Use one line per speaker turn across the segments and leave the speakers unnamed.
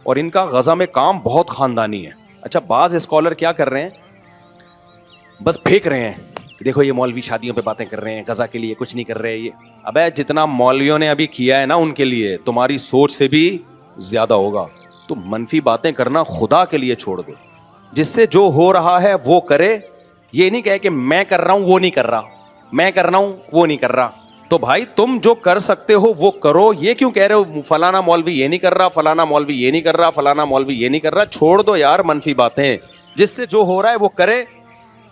اور ان کا غزہ میں کام بہت خاندانی ہے. اچھا بعض اسکالر کیا کر رہے ہیں, بس پھینک رہے ہیں, دیکھو یہ مولوی شادیوں پہ باتیں کر رہے ہیں, غزہ کے لیے کچھ نہیں کر رہے. یہ ابے جتنا مولویوں نے ابھی کیا ہے نا ان کے لیے, تمہاری سوچ سے بھی زیادہ ہوگا. تو منفی باتیں کرنا خدا کے لیے چھوڑ دو. جس سے جو ہو رہا ہے وہ کرے. یہ نہیں کہے کہ میں کر رہا ہوں وہ نہیں کر رہا, میں کر رہا ہوں وہ نہیں کر رہا. تو بھائی تم جو کر سکتے ہو وہ کرو. یہ کیوں کہہ رہے ہو فلانا مولوی یہ نہیں کر رہا, فلانا مولوی یہ نہیں کر رہا, فلانا مولوی یہ نہیں کر رہا. چھوڑ دو یار منفی باتیں. جس سے جو ہو رہا ہے وہ کرے.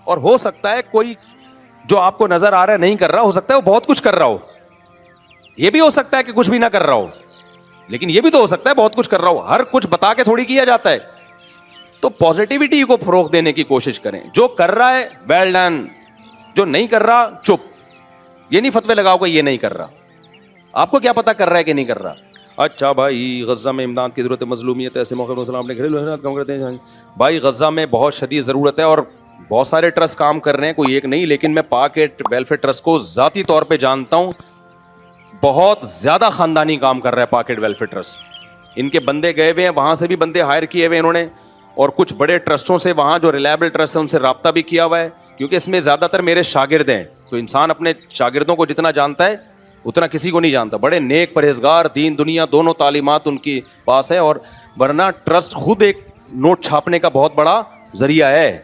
اور ہو سکتا ہے کوئی جو آپ کو نظر آ رہا ہے نہیں کر رہا, ہو سکتا ہے وہ بہت کچھ کر رہا ہو. یہ بھی ہو سکتا ہے کہ کچھ بھی نہ کر رہا ہو, لیکن یہ بھی تو ہو سکتا ہے بہت کچھ کر رہا ہو. ہر کچھ بتا کے تھوڑی کیا جاتا ہے. تو پازیٹیوٹی کو فروغ دینے کی کوشش کریں. جو کر رہا ہے ویل ڈن, جو نہیں کر رہا چپ. یہ نہیں فتوے لگاؤ کہ یہ نہیں کر رہا. آپ کو کیا پتا کر رہا ہے کہ نہیں کر رہا. اچھا بھائی غزہ میں امداد کی ضرورت ہے, مظلومیت ہے, ایسے موقع پر اسلام نے گھریلو حالات کم کرتے ہیں. بھائی غزہ میں بہت شدید ضرورت ہے اور بہت سارے ٹرسٹ کام کر رہے ہیں, کوئی ایک نہیں. لیکن میں پاک ایڈ ویلفیئر ٹرسٹ کو ذاتی طور پہ جانتا ہوں, بہت زیادہ خاندانی کام کر رہا ہے پاک ایڈ ویلفیئر ٹرسٹ. ان کے بندے گئے ہوئے ہیں, وہاں سے بھی بندے ہائر کیے ہوئے انہوں نے, اور کچھ بڑے ٹرسٹوں سے وہاں جو ریلائبل ٹرسٹ ہیں ان سے رابطہ بھی کیا ہوا ہے. کیونکہ اس میں زیادہ تر میرے شاگرد ہیں, تو انسان اپنے شاگردوں کو جتنا جانتا ہے اتنا کسی کو نہیں جانتا. بڑے نیک پرہیزگار, دین دنیا دونوں تعلیمات ان کے پاس ہے. اور ورنہ ٹرسٹ خود ایک نوٹ چھاپنے کا بہت بڑا ذریعہ ہے.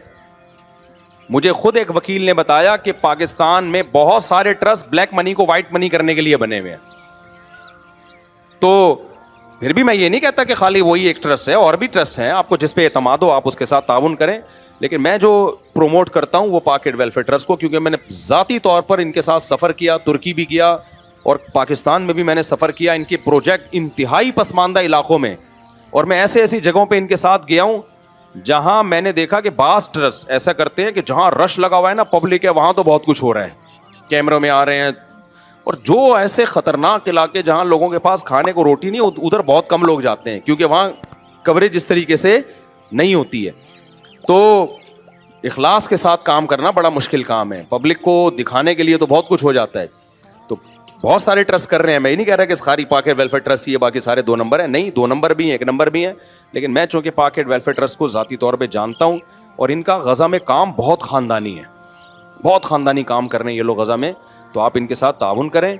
مجھے خود ایک وکیل نے بتایا کہ پاکستان میں بہت سارے ٹرسٹ بلیک منی کو وائٹ منی کرنے کے لیے بنے ہوئے ہیں. تو پھر بھی میں یہ نہیں کہتا کہ خالی وہی ایک ٹرسٹ ہے, اور بھی ٹرسٹ ہیں. آپ کو جس پہ اعتماد ہو آپ اس کے ساتھ تعاون کریں. لیکن میں جو پروموٹ کرتا ہوں وہ پاک ایڈ ویلفیئر ٹرسٹ کو, کیونکہ میں نے ذاتی طور پر ان کے ساتھ سفر کیا, ترکی بھی کیا اور پاکستان میں بھی میں نے سفر کیا. ان کے پروجیکٹ انتہائی پسماندہ علاقوں میں, اور میں ایسے ایسی جگہوں پہ ان کے ساتھ گیا ہوں جہاں میں نے دیکھا کہ بعض ٹرسٹ ایسا کرتے ہیں کہ جہاں رش لگا ہوا ہے نا, پبلک ہے, وہاں تو بہت کچھ ہو رہا ہے, کیمروں میں آ رہے ہیں. اور جو ایسے خطرناک علاقے جہاں لوگوں کے پاس کھانے کو روٹی نہیں, ادھر بہت کم لوگ جاتے ہیں, کیونکہ وہاں کوریج اس طریقے سے نہیں ہوتی ہے. تو اخلاص کے ساتھ کام کرنا بڑا مشکل کام ہے. پبلک کو دکھانے کے لیے تو بہت کچھ ہو جاتا ہے. تو بہت سارے ٹرسٹ کر رہے ہیں. میں یہ نہیں کہہ رہا کہ ساری پاک ایڈ ویلفیئر ٹرسٹ یہ باقی سارے 2 نمبر ہیں, نہیں, 2 نمبر بھی ہیں, 1 نمبر بھی ہیں. لیکن میں چونکہ پاک ایڈ ویلفیئر ٹرسٹ کو ذاتی طور پہ جانتا ہوں, اور ان کا غزہ میں کام بہت خاندانی ہے, بہت خاندانی کام کر رہے ہیں یہ لوگ غزہ میں. تو آپ ان کے ساتھ تعاون کریں.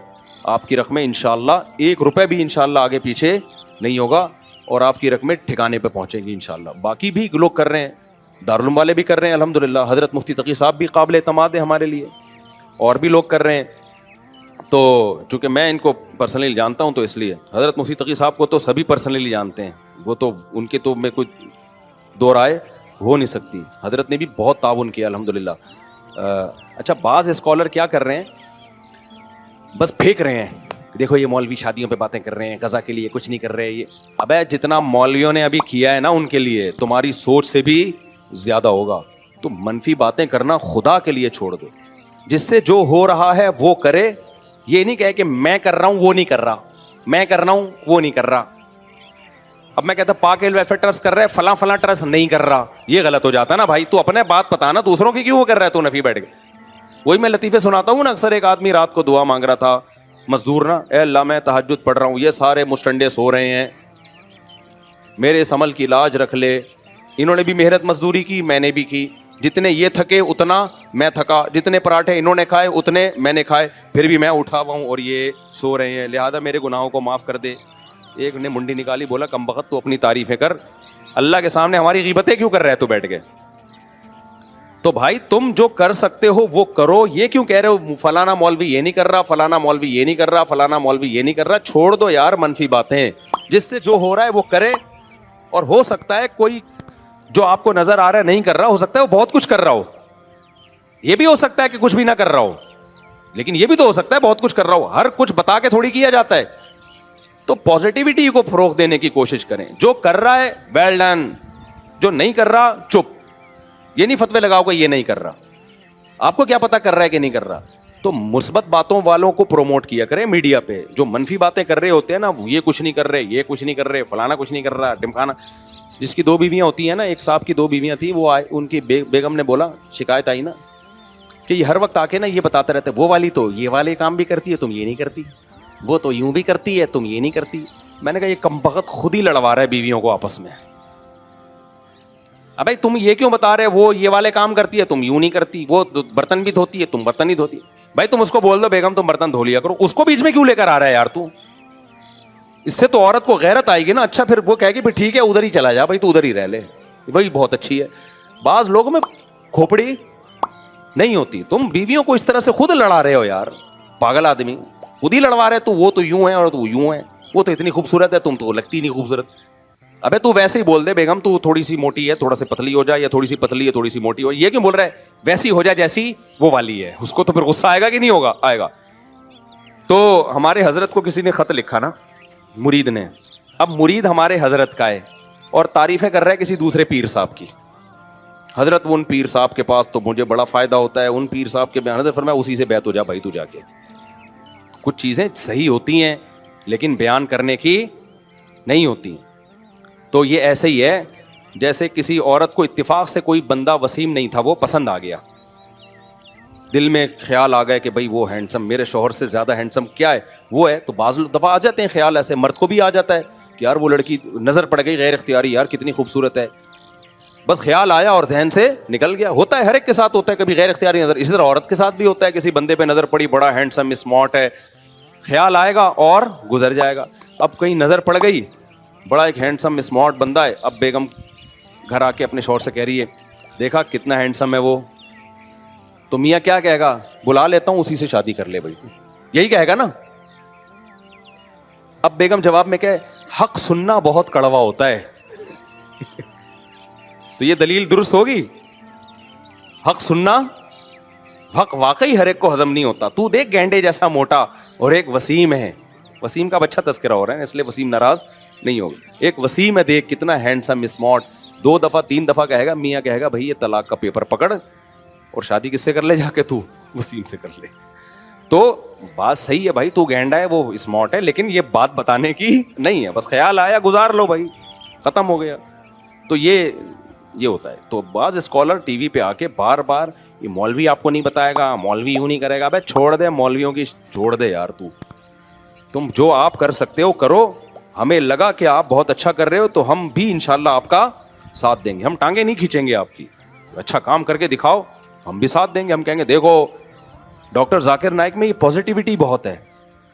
آپ کی رقمیں انشاءاللہ 1 روپے بھی انشاءاللہ آگے پیچھے نہیں ہوگا, اور آپ کی رقمیں ٹھکانے پہ پہنچیں گی انشاءاللہ. باقی بھی لوگ کر رہے ہیں, دارالعلوم والے بھی کر رہے ہیں الحمدللہ. حضرت مفتی تقی صاحب بھی قابل اعتماد ہے ہمارے لیے, اور بھی لوگ کر رہے ہیں. تو چونکہ میں ان کو پرسنلی جانتا ہوں تو اس لیے حضرت مفتی تقی صاحب کو تو سبھی پرسنلی جانتے ہیں, وہ تو ان کے تو میں کوئی دو رائے ہو نہیں سکتی. حضرت نے بھی بہت تعاون کیا الحمدللہ. اچھا بعض اسکالر کیا کر رہے ہیں, بس پھینک رہے ہیں, دیکھو یہ مولوی شادیوں پہ باتیں کر رہے ہیں, غزہ کے لیے کچھ نہیں کر رہے. یہ ابے جتنا مولویوں نے ابھی کیا ہے نا ان کے لیے, تمہاری سوچ سے بھی زیادہ ہوگا. تو منفی باتیں کرنا خدا کے لیے چھوڑ دو. جس سے جو ہو رہا ہے وہ کرے. یہ نہیں کہے کہ میں کر رہا ہوں وہ نہیں کر رہا, میں کر رہا ہوں وہ نہیں کر رہا. اب میں کہتا پاک ایڈ ویلفیئر ٹرسٹ کر رہا ہے, فلاں فلاں ٹرسٹ نہیں کر رہا, یہ غلط ہو جاتا ہے نا بھائی. تو اپنے بات پتا نا, دوسروں کی کیوں کر رہا ہے تو نفی بیٹھ کے. وہی میں لطیفے سناتا ہوں نا اکثر. ایک آدمی رات کو دعا مانگ رہا تھا, مزدور نا, اے اللہ میں تہجد پڑھ رہا ہوں, یہ سارے مشٹنڈے سو رہے ہیں, میرے اس عمل کی لاج رکھ لے. انہوں نے بھی محنت مزدوری کی, میں نے بھی کی. جتنے یہ تھکے اتنا میں تھکا, جتنے پراٹھے انہوں نے کھائے اتنے میں نے کھائے, پھر بھی میں اٹھا ہوا ہوں اور یہ سو رہے ہیں, لہذا میرے گناہوں کو معاف کر دے. ایک نے منڈی نکالی, بولا کم بخت تو اپنی تعریفیں کر, اللہ کے سامنے ہماری غیبتیں کیوں کر رہے تو بیٹھ کے. تو بھائی تم جو کر سکتے ہو وہ کرو. یہ کیوں کہہ رہے ہو فلانا مولوی یہ نہیں کر رہا, فلانا مولوی یہ نہیں کر رہا, فلانا مولوی یہ نہیں کر رہا. چھوڑ دو یار منفی باتیں. جس سے جو ہو رہا ہے وہ کرے. اور ہو سکتا ہے کوئی جو آپ کو نظر آ رہا ہے نہیں کر رہا, ہو سکتا ہے وہ بہت کچھ کر رہا ہو. یہ بھی ہو سکتا ہے کہ کچھ بھی نہ کر رہا ہو, لیکن یہ بھی تو ہو سکتا ہے بہت کچھ کر رہا ہو. ہر کچھ بتا کے تھوڑی کیا جاتا ہے. تو پازیٹیوٹی کو فروغ دینے کی کوشش کریں. جو کر رہا ہے ویل ڈن, جو نہیں کر رہا چپ. یہ نہیں فتوے لگاؤ کہ یہ نہیں کر رہا. آپ کو کیا پتا کر رہا ہے کہ نہیں کر رہا. تو مثبت باتوں والوں کو پروموٹ کیا کریں میڈیا پہ. جو منفی باتیں کر رہے ہوتے ہیں نا, یہ کچھ نہیں کر رہے, یہ کچھ نہیں کر رہے, فلانا کچھ نہیں کر رہا, ڈمکانا. جس کی 2 بیویاں ہوتی ہیں نا, ایک صاحب کی 2 بیویاں تھیں, وہ آئے, ان کی بیگم نے بولا, شکایت آئی نا کہ یہ ہر وقت آ کے نا یہ بتاتے رہتے, وہ والی تو یہ والے کام بھی کرتی ہے, تم یہ نہیں کرتی, وہ تو یوں بھی کرتی ہے, تم یہ نہیں کرتی. میں نے کہا یہ کمبخت خود ہی لڑوا رہا ہے بیویوں کو آپس میں. ابے تم یہ کیوں بتا رہے وہ یہ والے کام کرتی ہے تم یوں نہیں کرتی, وہ برتن بھی دھوتی ہے تم برتن نہیں دھوتی. بھائی تم اس کو بول دو بیگم تم برتن دھو لیا کرو, اس کو بیچ میں کیوں لے کر آ رہا ہے یار تو؟ اس سے تو عورت کو غیرت آئے گی نا. اچھا پھر وہ کہے گی پھر ٹھیک ہے ادھر ہی چلا جا بھائی, تو ادھر ہی رہ لے, وہی بہت اچھی ہے. بعض لوگوں میں کھوپڑی نہیں ہوتی. تم بیویوں کو اس طرح سے خود لڑا رہے ہو یار, پاگل آدمی, خود ہی لڑوا رہے. تو وہ تو یوں ہے اور تو یوں ہے, وہ تو اتنی خوبصورت ہے تم تو لگتی نہیں خوبصورت. ابے تو ویسے ہی بول دے بیگم تو تھوڑی سی موٹی ہے تھوڑا سے پتلی ہو جائے, یا تھوڑی سی پتلی ہے تھوڑی سی موٹی ہو. یہ کیوں بول رہا ہے ویسی ہو جائے جیسی وہ والی ہے؟ اس کو تو پھر غصہ آئے گا کہ نہیں ہوگا؟ آئے گا. تو ہمارے حضرت کو کسی نے خط لکھا نا, مرید نے. اب مرید ہمارے حضرت کا ہے اور تعریفیں کر رہا ہے کسی دوسرے پیر صاحب کی. حضرت وہ ان پیر صاحب کے پاس تو مجھے بڑا فائدہ ہوتا ہے, ان پیر صاحب کے بیان. حضرت فرمایا اسی سے بیعت ہو جا بھائی تو جا کے. کچھ چیزیں صحیح ہوتی ہیں لیکن بیان کرنے کی نہیں ہوتی. تو یہ ایسے ہی ہے جیسے کسی عورت کو اتفاق سے کوئی بندہ وسیم نہیں تھا, وہ پسند آ گیا, دل میں خیال آ گیا کہ بھائی وہ ہینڈسم, میرے شوہر سے زیادہ ہینڈسم کیا ہے وہ ہے. تو بعض دفعہ آ جاتے ہیں خیال ایسے, مرد کو بھی آ جاتا ہے کہ یار وہ لڑکی نظر پڑ گئی غیر اختیاری, یار کتنی خوبصورت ہے, بس خیال آیا اور ذہن سے نکل گیا. ہوتا ہے ہر ایک کے ساتھ ہوتا ہے, کبھی غیر اختیاری نظر. اسی طرح عورت کے ساتھ بھی ہوتا ہے, کسی بندے پہ نظر پڑی بڑا ہینڈسم اسمارٹ ہے, خیال آئے گا اور گزر جائے گا. اب کہیں نظر پڑ گئی بڑا ایک ہینڈسم اسمارٹ بندہ ہے, اب بیگم گھر آ کے اپنے شوہر سے کہہ رہی ہے دیکھا کتنا ہینڈسم ہے وہ, تو میاں کیا کہے گا, بلا لیتا ہوں اسی سے شادی کر لے بھائی, تو یہی کہے گا نا. اب بیگم جواب میں کہے حق سننا بہت کڑوا ہوتا ہے. تو یہ دلیل درست ہوگی؟ حق سننا, حق واقعی ہر ایک کو ہضم نہیں ہوتا. تو دیکھ گینڈے جیسا موٹا اور ایک وسیم ہے, وسیم کا بچہ تذکرہ ہو رہا ہے اس لیے وسیم ناراض نہیں ہوگی. ایک وسیم ہے دیکھ کتنا ہینڈسم اسمارٹ, 2 دفعہ 3 دفعہ کہے گا, میاں کہے گا بھائی یہ طلاق کا پیپر پکڑ اور شادی کس سے کر لے جا کے, تو وسیم سے کر لے. تو بات صحیح ہے بھائی, تو گینڈا ہے وہ اسمارٹ ہے, لیکن یہ بات بتانے کی نہیں ہے, بس خیال آیا گزار لو بھائی, ختم ہو گیا. تو یہ ہوتا ہے. تو بعض اسکالر ٹی وی پہ آ کے بار بار یہ مولوی آپ کو نہیں بتائے گا, مولوی یوں نہیں کرے گا. بھائی چھوڑ دے مولویوں کی, چھوڑ دے یار, تم جو آپ کر سکتے ہو کرو. ہمیں لگا کہ آپ بہت اچھا کر رہے ہو تو ہم بھی انشاءاللہ آپ کا ساتھ دیں گے, ہم ٹانگیں نہیں کھینچیں گے آپ کی. اچھا کام کر کے دکھاؤ, ہم بھی ساتھ دیں گے. ہم کہیں گے دیکھو ڈاکٹر ذاکر نائک میں یہ پازیٹیوٹی بہت ہے.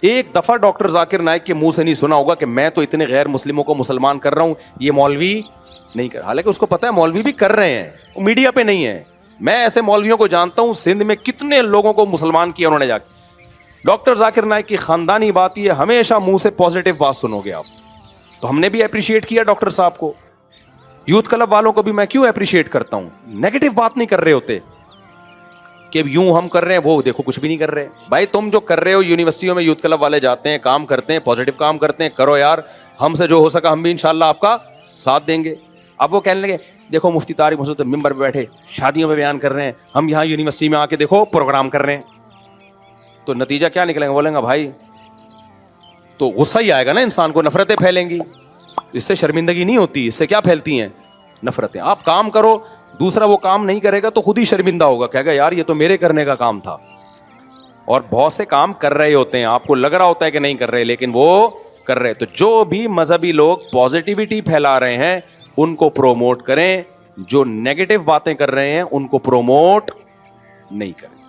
ایک دفعہ ڈاکٹر ذاکر نائک کے منہ سے نہیں سنا ہوگا کہ میں تو اتنے غیر مسلموں کو مسلمان کر رہا ہوں, یہ مولوی نہیں کر. حالانکہ اس کو پتا ہے مولوی بھی کر رہے ہیں, وہ میڈیا پہ نہیں ہے. میں ایسے مولویوں کو جانتا ہوں سندھ میں کتنے لوگوں کو مسلمان کیا انہوں نے جا کے. ڈاکٹر ذاکر نائک کی خاندانی بات یہ, ہمیشہ منہ سے پازیٹیو بات سنو گے آپ. تو ہم نے بھی اپریشیٹ کیا ڈاکٹر صاحب کو, یوتھ کلب والوں کو بھی میں کیوں اپریشیٹ کرتا ہوں, نیگیٹو بات نہیں کر رہے ہوتے کہ یوں ہم کر رہے ہیں وہ دیکھو کچھ بھی نہیں کر رہے. بھائی تم جو کر رہے ہو, یونیورسٹیوں میں یوتھ کلب والے جاتے ہیں کام کرتے ہیں, پازیٹیو کام کرتے ہیں, کرو یار, ہم سے جو ہو سکا ہم بھی انشاءاللہ آپ کا ساتھ دیں گے. اب وہ کہنے لگے دیکھو مفتی طارق مسعود ممبر پہ بیٹھے شادیوں پہ بیان کر رہے ہیں, ہم یہاں یونیورسٹی میں آ کے دیکھو پروگرام کر رہے ہیں, تو نتیجہ کیا نکلے گا؟ بولیں گا بھائی تو غصہ ہی آئے گا نا انسان کو, نفرتیں پھیلیں گی. اس سے شرمندگی نہیں ہوتی, اس سے کیا پھیلتی ہیں؟ نفرتیں. آپ کام کرو, دوسرا وہ کام نہیں کرے گا تو خود ہی شرمندہ ہوگا, کہے گا یار یہ تو میرے کرنے کا کام تھا. اور بہت سے کام کر رہے ہوتے ہیں, آپ کو لگ رہا ہوتا ہے کہ نہیں کر رہے, لیکن وہ کر رہے. تو جو بھی مذہبی لوگ پازیٹیوٹی پھیلا رہے ہیں ان کو پروموٹ کریں, جو نیگیٹو باتیں کر رہے ہیں ان کو پروموٹ نہیں کریں.